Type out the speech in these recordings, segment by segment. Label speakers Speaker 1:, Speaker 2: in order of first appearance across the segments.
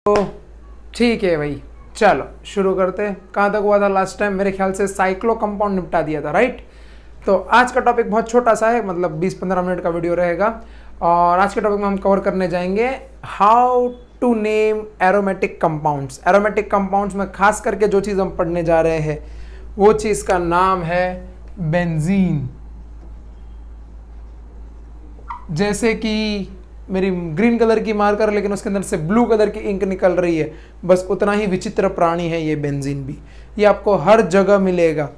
Speaker 1: तो ठीक है भाई, चलो शुरू करते हैं। कहाँ तक हुआ था लास्ट टाइम? मेरे ख्याल से साइक्लो कंपाउंड निपटा दिया था, राइट। तो आज का टॉपिक बहुत छोटा सा है, मतलब 20-15 मिनट का वीडियो रहेगा। और आज के टॉपिक में हम कवर करने जाएंगे how to name aromatic compounds. Aromatic compounds में खास करके जो चीज़ हम पढ़ने जा रहे हैं वो चीज़ का नाम है बेंजीन। जैसे कि मेरी ग्रीन कलर की मार्कर लेकिन उसके अंदर से ब्लू कलर की इंक निकल रही है, बस उतना ही विचित्र प्राणी है ये बेंजीन भी। ये आपको हर जगह मिलेगा।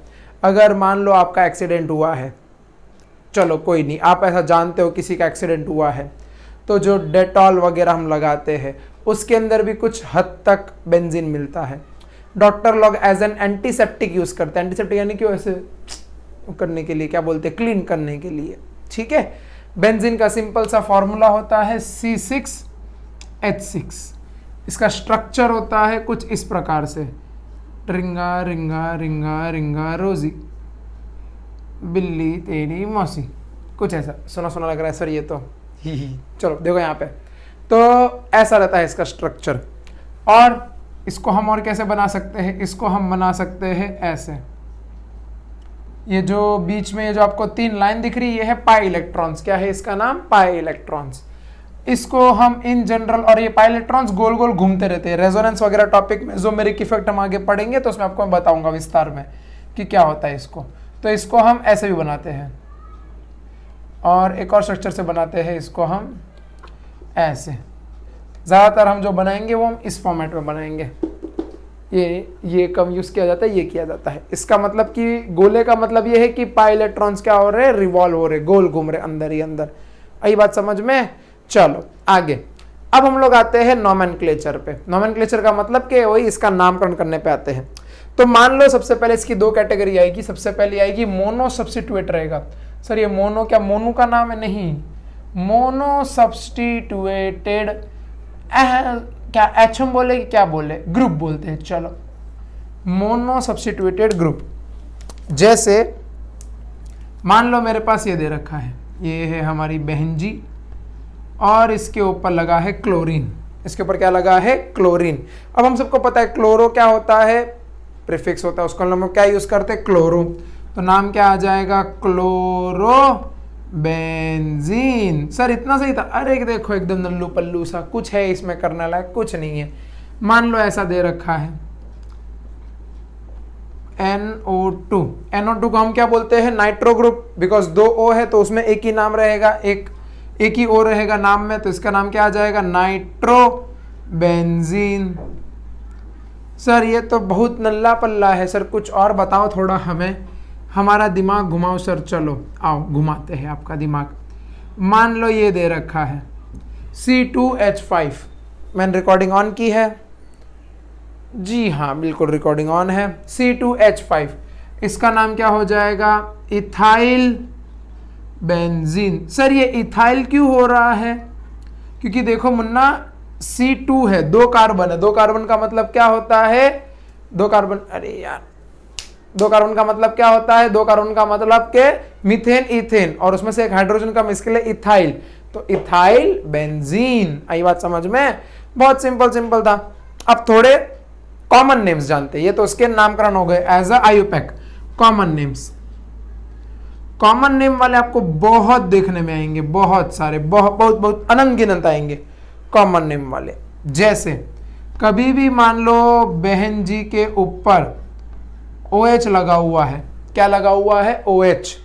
Speaker 1: अगर मान लो आपका एक्सीडेंट हुआ है, चलो कोई नहीं, आप ऐसा जानते हो किसी का एक्सीडेंट हुआ है, तो जो डेटॉल वगैरह हम लगाते हैं उसके अंदर भी कुछ हद तक बेंजीन मिलता है। डॉक्टर लोग एज एन एंटीसेप्टिक यूज़ करते हैं। एंटीसेप्टिक यानी कि ऐसे करने के लिए, क्या बोलते हैं, क्लीन करने के लिए, ठीक है। बेंजीन का सिंपल सा फॉर्मूला होता है C6H6। इसका स्ट्रक्चर होता है कुछ इस प्रकार से, रिंगा रिंगा रिंगा रिंगा रोजी, बिल्ली तेरी मौसी, कुछ ऐसा। सुना सुना लग रहा है सर ये तो, ही। चलो देखो यहाँ पे, तो ऐसा रहता है इसका स्ट्रक्चर। और इसको हम और कैसे बना सकते हैं? इसको हम बना सकते हैं ऐसे। ये जो बीच में ये जो आपको 3 लाइन दिख रही है, ये है पाई इलेक्ट्रॉन्स। क्या है इसका नाम? Pi electrons. इसको हम इन जनरल, और ये पाई इलेक्ट्रॉन्स गोल गोल घूमते रहते हैं। रेजोनेंस वगैरह टॉपिक में जोमेरिक इफेक्ट हम आगे पढ़ेंगे तो उसमें आपको मैं बताऊंगा विस्तार में कि क्या होता है इसको। तो इसको हम ऐसे भी बनाते हैं, और एक और स्ट्रक्चर से बनाते हैं इसको हम ऐसे। ज़्यादातर हम जो बनाएंगे वो हम इस फॉर्मेट में बनाएंगे। ये कम यूज़ किया जाता है, ये किया जाता है। इसका मतलब कि गोले का मतलब ये है कि पाई इलेक्ट्रॉन्स क्या हो रहे हैं, रिवॉल्व हो रहे, गोल घूम रहे अंदर ही अंदर। आई बात समझ में? चलो आगे। अब हम लोग आते हैं नोमेनक्लेचर पे। नोमेनक्लेचर का मतलब कि वही इसका नामकरण करने पे आते हैं। तो मान लो सबसे पहले इसकी 2 कैटेगरी आएगी। सबसे पहले आएगी मोनो सब्स्टिट्यूएट रहेगा। सर ये मोनो क्या मोनू का नाम है? नहीं, मोनो सब्स्टिट्यूएटेड, क्या एचम बोले कि क्या बोले, ग्रुप बोलते हैं। चलो मोनो सब्स्टिट्यूटेड ग्रुप। जैसे मान लो मेरे पास ये दे रखा है, ये है हमारी बहन जी, और इसके ऊपर लगा है क्लोरीन। इसके ऊपर क्या लगा है? क्लोरीन। अब हम सबको पता है क्लोरो क्या होता है, प्रीफिक्स होता है, उसको हम क्या यूज करते हैं? क्लोरो। तो नाम क्या आ जाएगा? Chloro benzene. सर इतना सही था? अरे देखो एकदम नल्लू पल्लू सा, कुछ है इसमें करने लायक? कुछ नहीं है। मान लो ऐसा दे रखा है NO2। NO2 को हम क्या बोलते हैं? Nitro group. बिकॉज 2 O है तो उसमें एक ही नाम रहेगा, एक ही O रहेगा नाम में, तो इसका नाम क्या आ जाएगा? Nitro benzene. सर ये तो बहुत नल्ला पल्ला है, सर कुछ और बताओ थोड़ा हमें, हमारा दिमाग घुमाओ सर। चलो आओ घुमाते हैं आपका दिमाग। मान लो ये दे रखा है C2H5। मैंने रिकॉर्डिंग ऑन की है? जी हाँ बिल्कुल रिकॉर्डिंग ऑन है। C2H5, इसका नाम क्या हो जाएगा? Ethyl benzene. सर ये इथाइल क्यों हो रहा है? क्योंकि देखो मुन्ना, C2 है, 2 कार्बन है। 2 कार्बन का मतलब क्या होता है? 2 कार्बन, अरे यार 2 कार्बन का मतलब क्या होता है? 2 कार्बन का मतलब के मीथेन इथेन, और उसमें से एक हाइड्रोजन का मिस के लिए इथाइल, तो इथाइल बेंजीन। आई बात समझ में? बहुत सिंपल था। अब थोड़े कॉमन नेम्स जानते हैं। ये तो उसके नामकरण हो गए as a IUPAC. Common names, common name वाले आपको बहुत देखने में आएंगे, बहुत सारे, बहुत अनंत गिनत आएंगे कॉमन नेम वाले। जैसे कभी भी मान लो बहन जी के ऊपर OH लगा हुआ है। क्या लगा हुआ है? OH।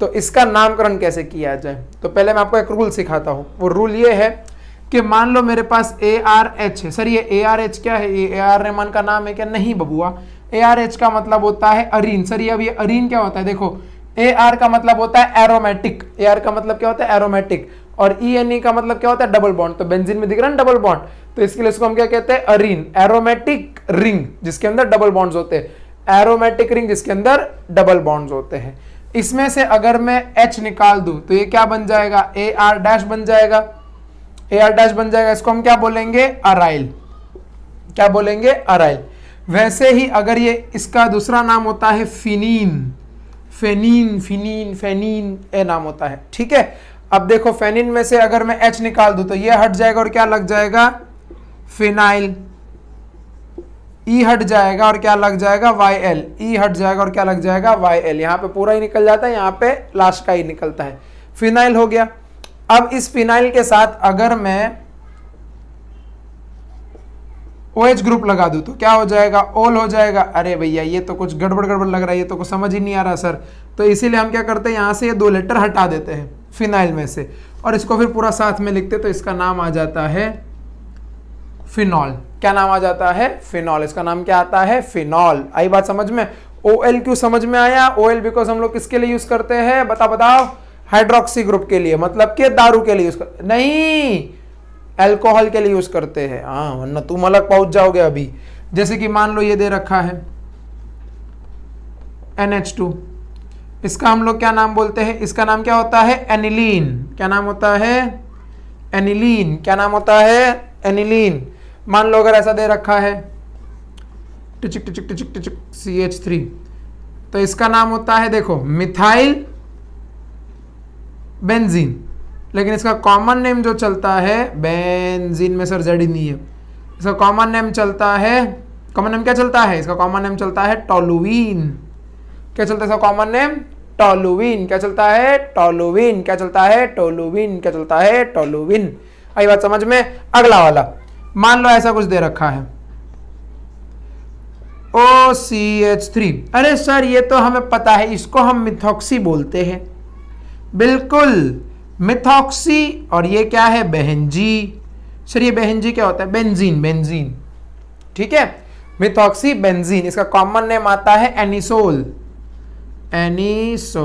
Speaker 1: तो इसका नामकरण कैसे किया जाए? तो पहले मैं आपको एक रूल सिखाता हूँ। वो रूल ये है कि मान लो मेरे पास ARH है। सर ये ARH क्या है? ये AR रहमान का नाम है क्या? नहीं बबुआ, ARH का मतलब होता है अरीन। सर ये अब ये अरीन क्या होता है? देखो AR का मतलब होता है एरोमेटिक। AR का मतलब क्या होता है? एरोमेटिक। और ENE का मतलब क्या होता है? Double bond. तो बेंजीन में दिख रहा है डबल बॉन्ड, तो इसके लिए इसको हम क्या कहते हैं? अरीन, एरोमेटिक रिंग जिसके अंदर डबल बॉन्ड्स होते हैं, एरोमेटिक रिंग जिसके अंदर डबल बॉन्ड्स होते हैं। इसमें से अगर मैं H निकाल दूं तो ये क्या बन जाएगा? AR' बन जाएगा। AR' बन जाएगा। इसको हम क्या बोलेंगे? अराइल। क्या बोलेंगे? अराइल। वैसे ही अगर ये इसका दूसरा नाम होता है फिनीन, फेनीन ये नाम होता है, ठीक है। अब देखो फेनिन में से अगर मैं H निकाल दूं तो ये हट जाएगा और क्या लग जाएगा? फिनाइल, ई हट जाएगा और क्या लग जाएगा, YL, ई हट जाएगा और क्या लग जाएगा, YL। यहाँ पे पूरा ही निकल जाता है, यहाँ पे लास्ट का ही निकलता है। फिनाइल हो गया। अब इस फिनाइल के साथ अगर मैं OH ग्रुप लगा दूं तो क्या हो जाएगा, ओल हो जाएगा। अरे भैया ये तो कुछ गड़बड़ गड़बड़ लग रहा है, ये तो कुछ समझ ही नहीं आ रहा सर। तो इसीलिए हम क्या करते हैं, यहाँ से ये 2 लेटर हटा देते हैं फिनाइल में से और इसको फिर पूरा साथ में लिखते, तो इसका नाम आ जाता है फिनॉल। क्या नाम आ जाता है, फिनॉल। इसका नाम क्या आता है, फिनॉल। आई बात समझ में। OL क्यों समझ में आया, OL बिकॉज हम लोग किसके लिए यूज करते हैं, बताओ, हाइड्रोक्सी ग्रुप के लिए, मतलब कि दारू के लिए यूज कर, नहीं, अल्कोहल के लिए यूज करते हैं। हाँ, वरना तुम अलग पहुंच जाओगे अभी। जैसे कि मान लो ये दे रखा है NH2, इसका हम लोग क्या नाम बोलते हैं, इसका नाम क्या होता है, एनिलीन। क्या नाम होता है, एनिलीन। क्या नाम होता है, एनिलीन। मान लो अगर ऐसा दे रखा है टिचिक टिचिक टिचिक टिचिक CH3, तो इसका नाम होता है, देखो, मिथाइल बेंजीन। लेकिन इसका कॉमन नेम जो चलता है, बेंजीन में सर जेड ही नहीं है, इसका कॉमन नेम चलता है, कॉमन नेम क्या चलता है, इसका कॉमन नेम चलता है टोलुइन। क्या चलता है इसका कॉमन नेम, टोलुइन। क्या चलता है, टोलुइन। क्या चलता है, टोलुइन। क्या चलता है, टोलुइन। आई बात समझ में। अगला वाला मान लो ऐसा कुछ दे रखा है OCH3। अरे सर ये तो हमें पता है, इसको हम मिथॉक्सी बोलते हैं। बिल्कुल, मिथॉक्सी। और ये क्या है, बेंजी। सर ये बेंजी क्या होता है, बेंजीन, बेंजीन। ठीक है, मिथॉक्सी बेंजीन। इसका कॉमन नेम आता है एनिसोल, एनिसोल,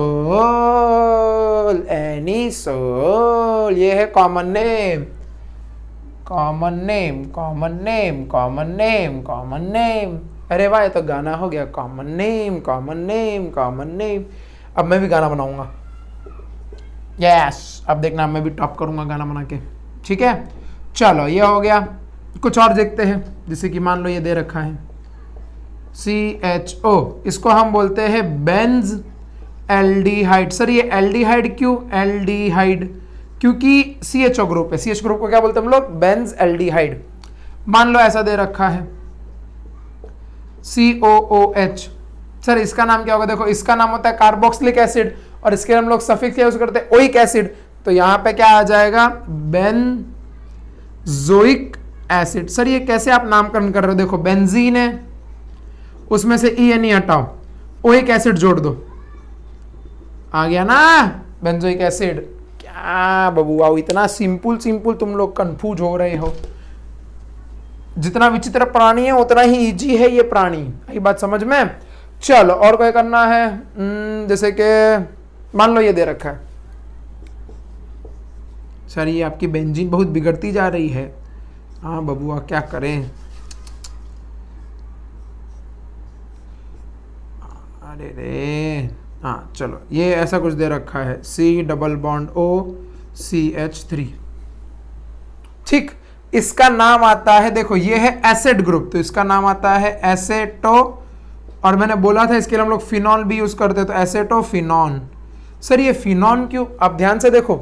Speaker 1: एनिसोल। ये है common name, common name, common name, common name, common name. अरे वाह, ये तो गाना हो गया, common name, common name, common name. अब मैं भी गाना बनाऊंगा, यस। अब देखना मैं भी टॉप करूंगा गाना बना के। ठीक है, चलो ये हो गया। कुछ और देखते हैं, जैसे कि मान लो ये दे रखा है CHO, इसको हम बोलते हैं बेंज एल्डिहाइड। सर ये एल्डिहाइड क्यों, एल्डिहाइड क्योंकि CHO ग्रुप है। CH ग्रुप को क्या बोलते हैं हम लोग, बेंज एल्डिहाइड। मान लो ऐसा दे रखा है COOH। सर इसका नाम क्या होगा, देखो इसका नाम होता है कार्बोक्सिलिक एसिड और इसके हम लोग सफिक्स यूज करते हैं ओइक एसिड। तो यहां पे क्या आ जाएगा, बेंजोइक एसिड। सर ये कैसे आप नामकरण कर रहे हो, देखो बेंजीन है, उसमें से ENE हटाओ, ओइक एसिड जोड़ दो, आ गया ना बेंजोइक एसिड। क्या बबुआ, इतना सिंपल सिंपल तुम लोग कंफ्यूज हो रहे हो। जितना विचित्र प्राणी है उतना ही इजी है ये प्राणी। ये बात समझ में। चलो और कोई करना है, जैसे कि मान लो ये दे रखा है, सर ये आपकी बेंजीन बहुत बिगड़ती जा रही है। हाँ बबुआ क्या करें, अरे रे। हाँ चलो ये ऐसा कुछ दे रखा है C+O CH3। ठीक, इसका नाम आता है, देखो ये है एसिड ग्रुप, तो इसका नाम आता है एसेटो। और मैंने बोला था इसके लिए हम लोग फिनॉल भी यूज करते हैं, तो एसेटो फिनॉन। सर ये फिनॉन क्यों, आप ध्यान से देखो,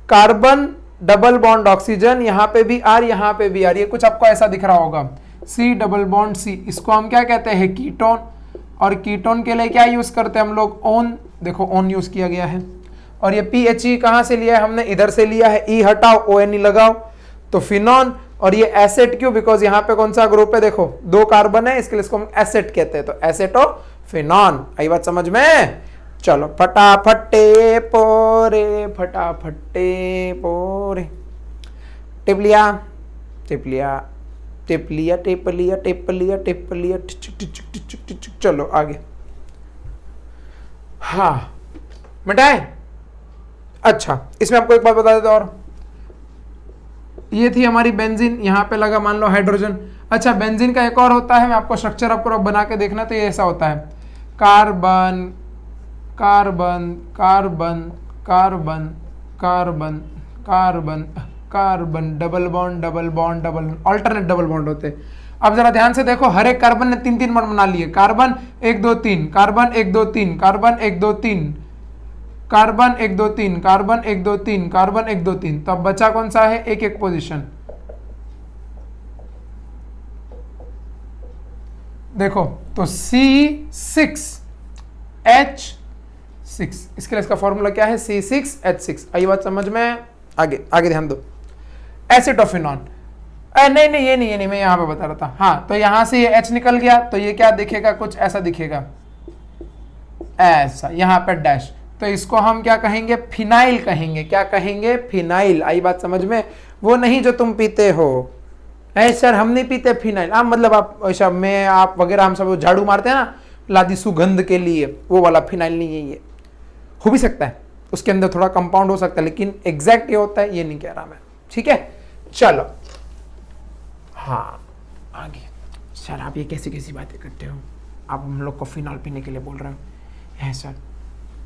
Speaker 1: कार्बन डबल बॉन्ड ऑक्सीजन, यहां पे भी आर, यहां पे भी आर, ये कुछ आपको ऐसा दिख रहा होगा C+C। इसको हम क्या कहते हैं, कीटोन। और कीटोन के लिए क्या यूज करते हैं हम लोग, ओन। देखो ओन यूज किया गया है। और ये PHE कहां से लिया है हमने, इधर से लिया है, ई हटाओ ONE लगाओ, तो फिनॉन। और ये एसेट क्यों, बिकॉज यहाँ पे कौन सा ग्रुप है, देखो 2 कार्बन है, इसके लिए इसको हम एसेट कहते हैं, तो एसेटो फिनॉन। आई बात समझ में। चलो फटाफटे पोरे, फटाफटे पोरे, टिप लिया, टिप लिया, टिप लिया, टिप लिया, टिप लिया, टिप लिया, टिचक टिचक टिचक टिचक। चलो आगे। हाँ मिटाए। अच्छा इसमें आपको एक बात बता देता, और ये थी हमारी बेंजीन, यहाँ पे लगा मान लो हाइड्रोजन। अच्छा बेंजीन का एक और होता है, मैं आपको स्ट्रक्चर आपको बना के देखना, तो ये ऐसा होता है, carbon carbon carbon carbon carbon carbon carbon, double bond double bond double, alternate double bond होते हैं। अब जरा ध्यान से देखो, हर एक कार्बन ने 3-3 बॉन्ड बना लिए, carbon 1 2 3, carbon 1 2 3, carbon 1 2 3, carbon 1 2 3, carbon 1 2 3, carbon 1 2 3। तो अब बचा कौन सा है, एक एक पोजीशन। देखो तो C6H6, इसके लिए इसका फॉर्मूला क्या है, C6H6। आई बात समझ में? आगे आगे ध्यान दो। एसिटोफिनॉन, नहीं नहीं ये नहीं मैं यहां पे बता रहा था। हाँ तो यहां से ये H निकल गया तो ये क्या दिखेगा, कुछ ऐसा दिखेगा, ऐसा, यहां पे डैश। तो इसको हम क्या कहेंगे, फिनाइल कहेंगे। क्या कहेंगे, फिनाइल। आई बात समझ में? वो नहीं जो तुम पीते हो। ऐ सर हम नहीं पीते फिनाइल, हाँ मतलब आप ऐसा में आप वगैरह हम सब झाड़ू मारते हैं ना लादी सुगंध के लिए, वो वाला फिनाइल नहीं है ये। हो भी सकता है उसके अंदर थोड़ा कंपाउंड हो सकता है, लेकिन एग्जैक्ट ये होता है ये नहीं कह रहा मैं। ठीक है चलो, हाँ आगे। सर आप ये कैसी कैसी बातें करते हो, आप हम लोग को फिनॉल पीने के लिए बोल रहे हो? है सर,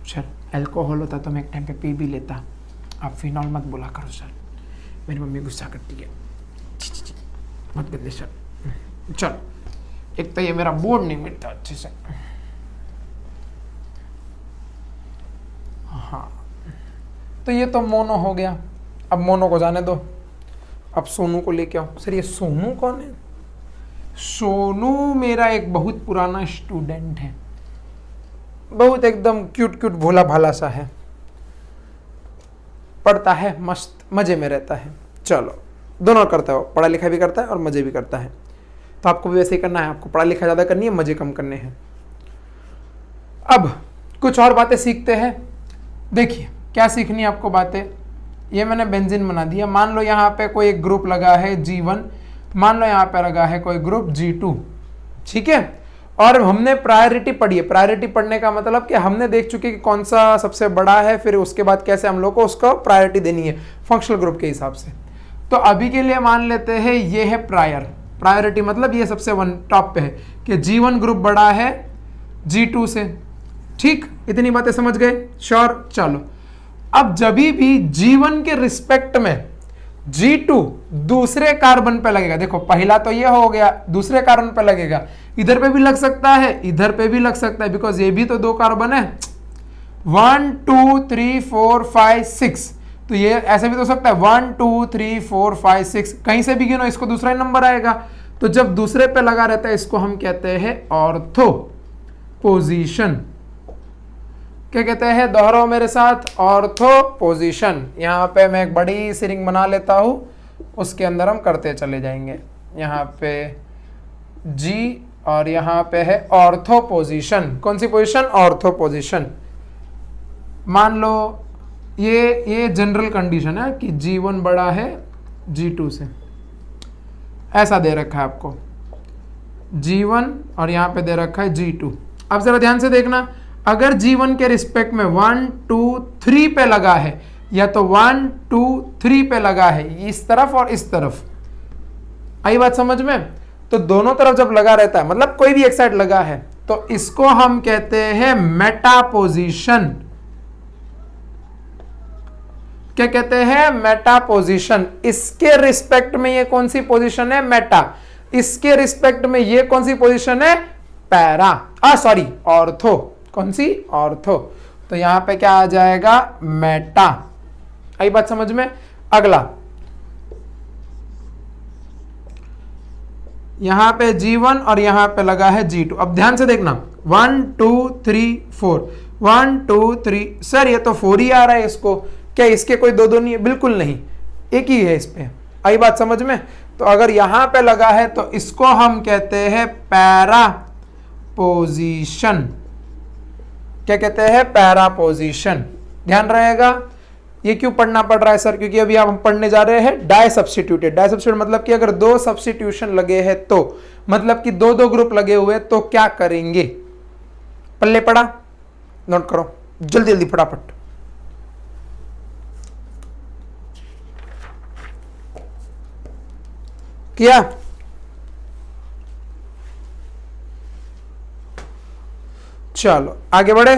Speaker 1: सर अल्कोहल होता तो मैं एक टाइम पे पी भी लेता, आप फिनॉल मत बोला करो सर, मेरी मम्मी गुस्सा करती है। मत बदले सर। चलो, एक तो ये मेरा बोर्ड नहीं मिलता अच्छे से। हाँ तो ये तो मोनो हो गया, अब मोनो को जाने दो, अब सोनू को लेके आओ। सर ये सोनू कौन है? सोनू मेरा एक बहुत पुराना स्टूडेंट है, बहुत एकदम क्यूट क्यूट भोला भाला सा है, पढ़ता है मस्त, मजे में रहता है। चलो दोनों करता है, पढ़ाई लिखाई भी करता है और मजे भी करता है। तो आपको भी वैसे ही करना है, आपको पढ़ाई लिखाई ज़्यादा करनी है, मजे कम करने हैं। अब कुछ और बातें सीखते हैं। देखिए क्या सीखनी है आपको बातें, ये मैंने बेंजीन बना दिया। मान लो यहाँ पे कोई एक ग्रुप लगा है G1, मान लो यहाँ पे लगा है कोई ग्रुप G2, ठीक है। और हमने प्रायोरिटी पढ़ी है। प्रायोरिटी पढ़ने का मतलब कि हमने देख चुके कि कौन सा सबसे बड़ा है, फिर उसके बाद कैसे हम लोग को उसको प्रायोरिटी देनी है फंक्शनल ग्रुप के हिसाब से। तो अभी के लिए मान लेते हैं ये है प्रायोरिटी, मतलब ये सबसे टॉप पे है कि G1 ग्रुप बड़ा है G2 से। ठीक, इतनी बातें समझ गए? श्योर। चलो अब जब भी G1 के रिस्पेक्ट में G2 दूसरे कार्बन पे लगेगा, देखो पहला तो ये हो गया, दूसरे कार्बन पे लगेगा, इधर पे भी लग सकता है, इधर पे भी लग सकता है, बिकॉज ये भी तो दो कार्बन है, 1 2 3 4 5 6। तो ये ऐसे भी तो हो सकता है 1 2 3 4 5 6, कहीं से भी गिनो इसको दूसरा ही नंबर आएगा। तो जब दूसरे पे लगा रहता है इसको हम कहते हैं ऑर्थो पोजीशन। क्या कहते हैं, दोहराओ मेरे साथ, ऑर्थो पोजीशन। यहाँ पे मैं एक बड़ी सी रिंग बना लेता हूं, उसके अंदर हम करते चले जाएंगे। यहाँ पे G और यहाँ पे है ऑर्थो पोजीशन। कौन सी पोजीशन? Ortho position. मान लो ये जनरल कंडीशन है कि G1 बड़ा है G2 से, ऐसा दे रखा है आपको, G1 और यहाँ पे दे रखा है G2। अब जरा ध्यान से देखना, अगर G1 के रिस्पेक्ट में 1 2 3 पे लगा है, या तो 1 2 3 पे लगा है, इस तरफ और इस तरफ, आई बात समझ में? तो दोनों तरफ जब लगा रहता है, मतलब कोई भी एक साइड लगा है, तो इसको हम कहते हैं मेटा पोजीशन। क्या कहते हैं? Meta position. इसके रिस्पेक्ट में ये कौन सी पोजीशन है? मेटा। इसके रिस्पेक्ट में ये कौन सी पोजीशन है? Para, sorry ortho. कौन सी? ऑर्थो। तो यहां पे क्या आ जाएगा? मेटा। आई बात समझ में? अगला, यहां पे G1 और यहां पे लगा है G2। अब ध्यान से देखना, 1 2 3 4, 1 2 3। सर ये तो 4 ही आ रहा है इसको, क्या इसके कोई दो नहीं है? बिल्कुल नहीं, एक ही है इस पे। आई बात समझ में? तो अगर यहां पे लगा है तो इसको हम कहते हैं पैरा पोजीशन। क्या कहते हैं? Para position. ध्यान रहेगा। ये क्यों पढ़ना पड़ रहा है सर? क्योंकि अभी हम पढ़ने जा रहे हैं डाई सब्स्टिट्यूटेड। डाई सब्स्टिट्यूट मतलब कि अगर दो सब्स्टिट्यूशन लगे हैं, तो मतलब कि दो दो ग्रुप लगे हुए, तो क्या करेंगे? पल्ले पड़ा, नोट करो जल्दी जल्दी फटाफट। किया? चलो आगे बढ़े।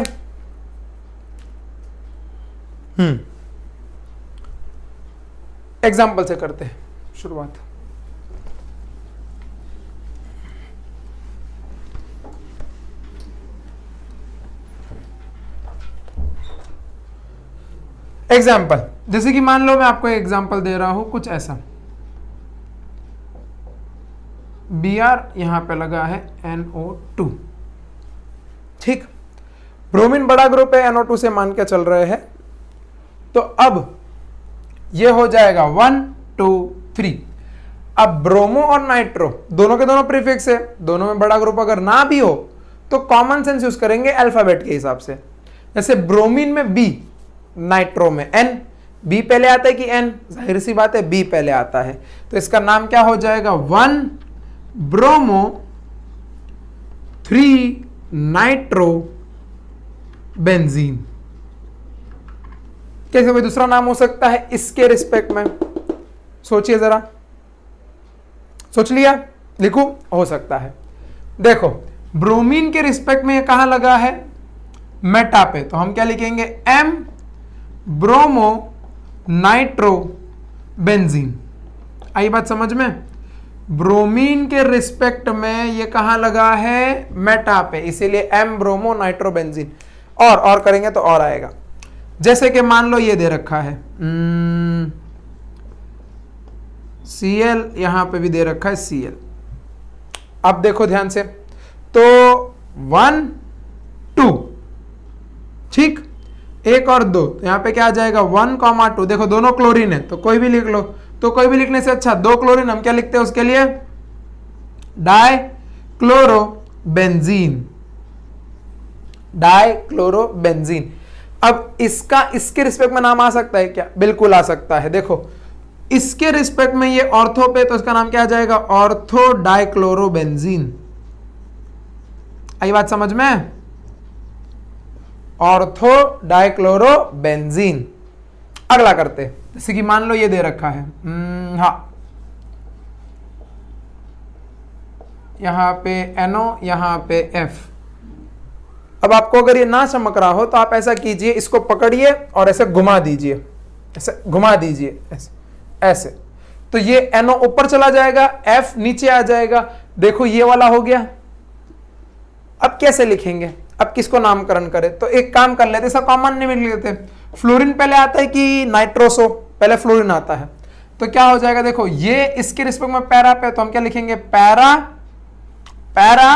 Speaker 1: एग्जाम्पल से करते हैं शुरुआत। एग्जाम्पल, जैसे कि मान लो मैं आपको एग्जाम्पल दे रहा हूं कुछ ऐसा, Br, यहां पे लगा है NO2। ठीक, ब्रोमीन बड़ा ग्रुप है, NO2 से मान के चल रहे हैं। तो अब ये हो जाएगा 1 2 3। अब ब्रोमो और नाइट्रो दोनों के दोनों प्रीफिक्स है, दोनों में बड़ा ग्रुप अगर ना भी हो तो कॉमन सेंस यूज करेंगे अल्फाबेट के हिसाब से। जैसे ब्रोमीन में B, नाइट्रो में N, B पहले आता है कि N? जाहिर सी बात है B पहले आता है, तो इसका नाम क्या हो जाएगा 1 ब्रोमो 3 नाइट्रो बेंजीन। कैसे कोई दूसरा नाम हो सकता है इसके रिस्पेक्ट में? सोचिए जरा, सोच लिया? लिखूं? हो सकता है। देखो ब्रोमीन के रिस्पेक्ट में ये कहां लगा है? मेटा पे, तो हम क्या लिखेंगे M ब्रोमो नाइट्रो बेंजीन। आई बात समझ में? ब्रोमीन के रिस्पेक्ट में ये कहां लगा है? मेटा पे, इसीलिए M ब्रोमो नाइट्रो बेंजीन। और करेंगे तो और आएगा। जैसे कि मान लो ये दे रखा है Cl, यहां पे भी दे रखा है Cl। अब देखो ध्यान से, तो 1 2, ठीक, 1 और 2, तो यहां पे क्या आ जाएगा 1, 2। देखो दोनों क्लोरीन है तो कोई भी लिख लो, तो कोई भी लिखने से अच्छा 2 क्लोरीन हम क्या लिखते हैं उसके लिए? Dichlorobenzene, dichlorobenzene. अब इसका इसके रिस्पेक्ट में नाम आ सकता है क्या? बिल्कुल आ सकता है। देखो इसके रिस्पेक्ट में ये ऑर्थो पे, तो इसका नाम क्या आ जाएगा? Ortho dichlorobenzene. आई बात समझ में? Ortho dichlorobenzene. अगला करते, जैसे कि मान लो ये दे रखा है हाँ, यहां पे NO, यहां पे F। अब आपको अगर ये ना चमक रहा हो तो आप ऐसा कीजिए, इसको पकड़िए और ऐसे घुमा दीजिए, ऐसे घुमा दीजिए, ऐसे ऐसे, तो ये NO ऊपर चला जाएगा, F नीचे आ जाएगा। देखो ये वाला हो गया। अब कैसे लिखेंगे? अब किसको नामकरण करें? तो एक काम कर लेते, सब कॉमन नहीं लिख लेते। फ्लोरीन पहले आता है कि नाइट्रोसो? पहले फ्लोरीन आता है, तो क्या हो जाएगा? देखो ये इसके रिस्पेक्ट में पैरा पे, तो हम क्या लिखेंगे? पैरा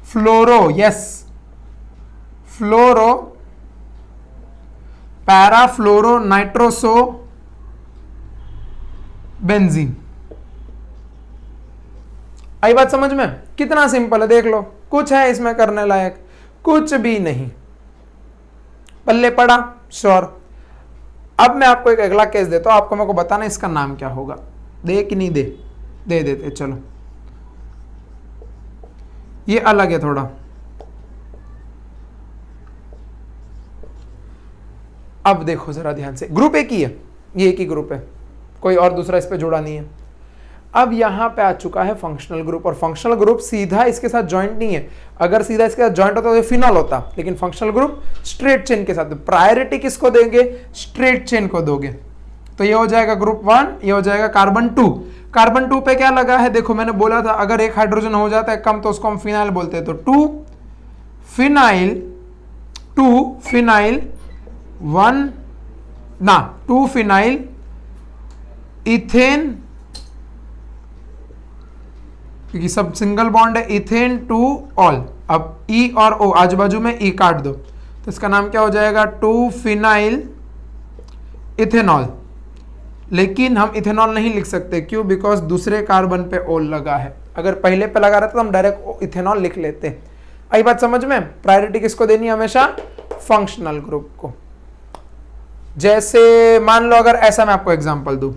Speaker 1: फ्लोरो, यस, फ्लोरो, पैरा फ्लोरो नाइट्रोसो बेंजीन। आई बात समझ में? कितना सिंपल है, देख लो। कुछ है इसमें करने लायक? कुछ भी नहीं। पल्ले पड़ा? श्योर। अब मैं आपको एक अगला केस देता हूं, आपको मेरे को बताना इसका नाम क्या होगा। दे कि नहीं दे? दे देते, चलो। ये अलग है थोड़ा। अब देखो जरा ध्यान से, ग्रुप एक ही है, ये एक ही ग्रुप है, कोई और दूसरा इस पे जुड़ा नहीं है। अब यहां पे आ चुका है फंक्शनल ग्रुप, और फंक्शनल ग्रुप सीधा इसके साथ जॉइंट नहीं है। अगर सीधा इसके साथ जॉइंट होता तो फिनॉल होता, लेकिन फंक्शनल ग्रुप स्ट्रेट चेन के साथ। प्रायोरिटी किसको देंगे? स्ट्रेट चेन को दोगे। तो ये हो जाएगा ग्रुप 1, ये हो जाएगा कार्बन 2। कार्बन 2 पे क्या लगा है? देखो मैंने बोला था अगर एक हाइड्रोजन हो जाता है कम तो उसको हम फिनाइल बोलते हैं। तो 2 फिनाइल 1 ना 2 फिनाइल इथेन, क्योंकि सब सिंगल बॉन्ड है, इथेन 2 ऑल। अब E और O आजू बाजू में E काट दो, तो इसका नाम क्या हो जाएगा? 2 फिनाइल इथेनॉल। लेकिन हम इथेनॉल नहीं लिख सकते, क्यों? बिकॉज दूसरे कार्बन पे ओल लगा है। अगर पहले पे लगा रहता तो हम डायरेक्ट इथेनॉल लिख लेते। आई बात समझ में? प्रायोरिटी किसको देनी है? हमेशा फंक्शनल ग्रुप को। जैसे मान लो अगर ऐसा मैं आपको एग्जांपल दूं,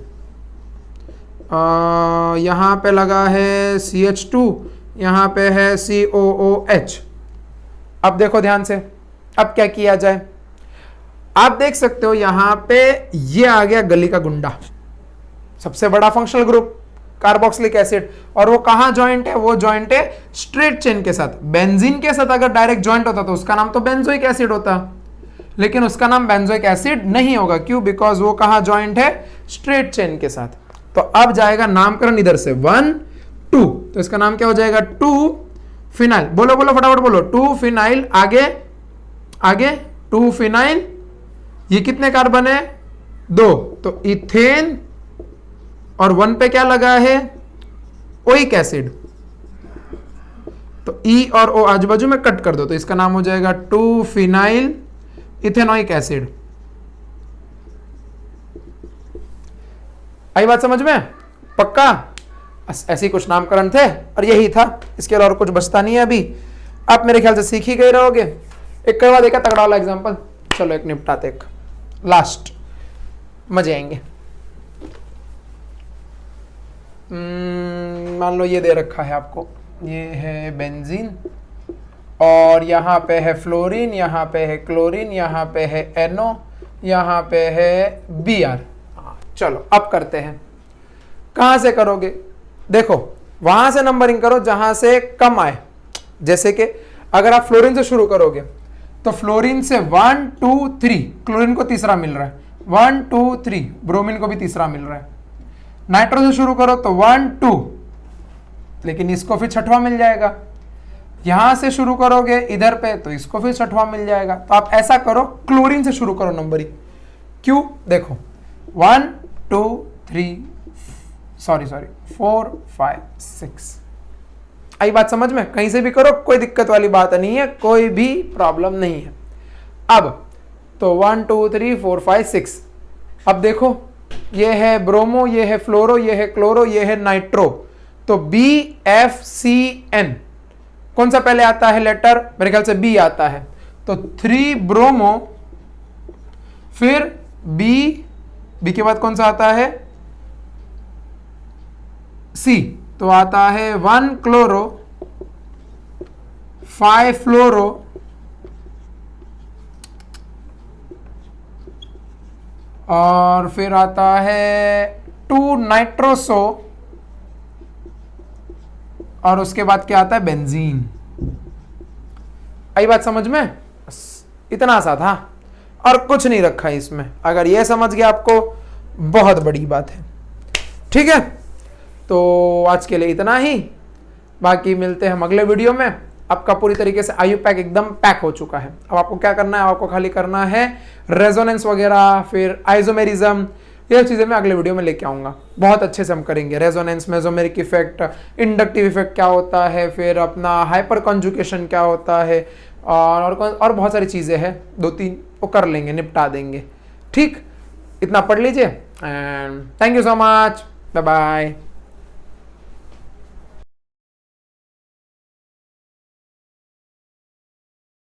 Speaker 1: यहां पे लगा है CH2, यहां पे है COOH। अब देखो ध्यान से, अब क्या किया जाए? आप देख सकते हो यहां पे ये आ गया गली का गुंडा, सबसे बड़ा फंक्शनल ग्रुप कार्बोक्सिलिक एसिड, और वो कहां जॉइंट है? वो जॉइंट है स्ट्रेट चेन के साथ। बेंजीन के साथ अगर डायरेक्ट जॉइंट होता तो उसका नाम तो बेंजोइक एसिड होता, लेकिन उसका नाम बेंजोइक एसिड नहीं होगा। क्यों? बिकॉज वो कहां जॉइंट है? स्ट्रेट चेन के साथ। तो अब जाएगा नामकरण इधर से 1 2, तो इसका नाम क्या हो जाएगा? 2 फिनाइल। बोलो बोलो फटाफट बोलो। 2 फिनाइल, आगे आगे 2 फिनाइल, ये कितने कार्बन है? 2, तो इथेन, और 1 पे क्या लगा है? Oic acid. ई और ओ आजू बाजू में कट कर दो, तो इसका नाम हो जाएगा 2 फिनाइल इथेनॉइक एसिड। आई बात समझ में? पक्का? ऐसे ही कुछ नामकरण थे और यही था, इसके अलावा और कुछ बचता नहीं है अभी। आप मेरे ख्याल से सीख ही गए रहोगे। एक करवा देखा तगड़ा वाला एग्जांपल, चलो एक निपटाते, एक लास्ट, मजे आएंगे। मान लो ये दे रखा है आपको, ये है बेंजीन और यहाँ पे है फ्लोरीन, यहाँ पे है क्लोरीन, यहाँ पे है NO, यहाँ पे है Br। चलो अब करते हैं। कहाँ से करोगे? देखो वहां से नंबरिंग करो जहां से कम आए। जैसे कि अगर आप फ्लोरीन से शुरू करोगे तो फ्लोरीन से 1 2 3, क्लोरीन को तीसरा मिल रहा है, 1 2 3, ब्रोमीन को भी तीसरा मिल रहा है। नाइट्रो से शुरू करो तो 1 2, लेकिन इसको फिर छठवां मिल जाएगा। यहां से शुरू करोगे इधर पे तो इसको फिर छठवां मिल जाएगा। तो आप ऐसा करो, क्लोरीन से शुरू करो नंबरिंग। क्यों? देखो 1 2 3 4 5 6। आई बात समझ में? कहीं से भी करो, कोई दिक्कत वाली बात नहीं है, कोई भी प्रॉब्लम नहीं है। अब तो 1 2 3 4 5 6। अब देखो ये है ब्रोमो, ये है फ्लोरो, ये है क्लोरो, ये है नाइट्रो। तो BFCN कौन सा पहले आता है लेटर? मेरे ख्याल से बी आता है। तो 3 ब्रोमो, फिर बी के बाद कौन सा आता है? C। तो आता है 1 क्लोरो, 5 फ्लोरो, और फिर आता है 2 नाइट्रोसो, और उसके बाद क्या आता है? बेंजीन। आई बात समझ में? बस इतना सा था और कुछ नहीं रखा है इसमें। अगर ये समझ गया आपको, बहुत बड़ी बात है। ठीक है, तो आज के लिए इतना ही। बाकी मिलते हैं हम अगले वीडियो में। आपका पूरी तरीके से आयु पैक एकदम पैक हो चुका है। अब आपको क्या करना है? आपको खाली करना है रेजोनेंस वगैरह, फिर आइसोमेरिज्म, ये चीज़ें मैं अगले वीडियो में लेके आऊँगा। बहुत अच्छे से हम करेंगे। Resonance, mesomeric effect, inductive effect क्या होता है, फिर अपना हाइपर कॉन्जुगेशन क्या होता है, और बहुत सारी चीज़ें हैं, 2-3 वो कर लेंगे, निपटा देंगे। ठीक, इतना पढ़ लीजिए and thank you so much, bye bye.